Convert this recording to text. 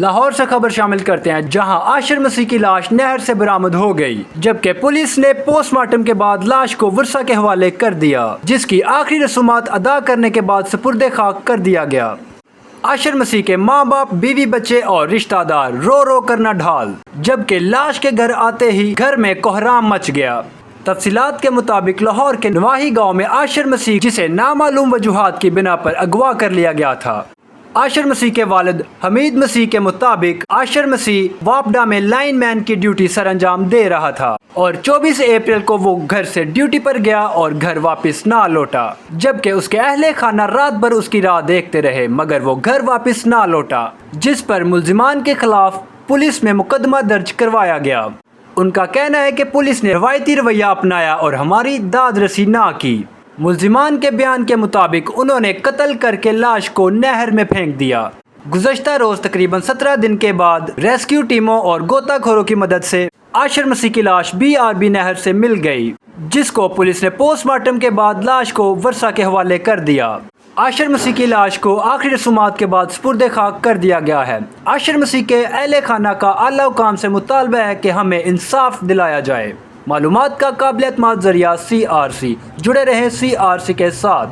لاہور سے خبر شامل کرتے ہیں، جہاں عاشر مسیح کی لاش نہر سے برآمد ہو گئی، جبکہ پولیس نے پوسٹ مارٹم کے بعد لاش کو ورثاء کے حوالے کر دیا، جس کی آخری رسومات ادا کرنے کے بعد سپرد خاک کر دیا گیا۔ عاشر مسیح کے ماں باپ، بیوی بچے اور رشتہ دار رو رو کر نہ ڈھال، جبکہ لاش کے گھر آتے ہی گھر میں کوہرام مچ گیا۔ تفصیلات کے مطابق لاہور کے نواحی گاؤں میں عاشر مسیح، جسے نامعلوم وجوہات کی بنا پر اغوا کر لیا گیا تھا۔ عاشر مسیح کے والد حمید مسیح کے مطابق عاشر مسیح واپڈا میں لائن مین کی ڈیوٹی سر انجام دے رہا تھا اور 24 اپریل کو وہ گھر سے ڈیوٹی پر گیا اور گھر واپس نہ لوٹا، جبکہ اس کے اہل خانہ رات بھر اس کی راہ دیکھتے رہے مگر وہ گھر واپس نہ لوٹا، جس پر ملزمان کے خلاف پولیس میں مقدمہ درج کروایا گیا۔ ان کا کہنا ہے کہ پولیس نے روایتی رویہ اپنایا اور ہماری داد رسی نہ کی۔ ملزمان کے بیان کے مطابق انہوں نے قتل کر کے لاش کو نہر میں پھینک دیا۔ گزشتہ روز تقریباً 17 دن کے بعد ریسکیو ٹیموں اور غوطہ خوروں کی مدد سے عاشر مسیح کی لاش BRB نہر سے مل گئی، جس کو پولیس نے پوسٹ مارٹم کے بعد لاش کو ورثاء کے حوالے کر دیا۔ عاشر مسیح کی لاش کو آخری رسومات کے بعد سپرد خاک کر دیا گیا ہے۔ عاشر مسیح کے اہل خانہ کا اعلیٰ حکام سے مطالبہ ہے کہ ہمیں انصاف دلایا جائے۔ معلومات کا قابل اعتماد ذریعہ CRC، جڑے رہیں CRC کے ساتھ۔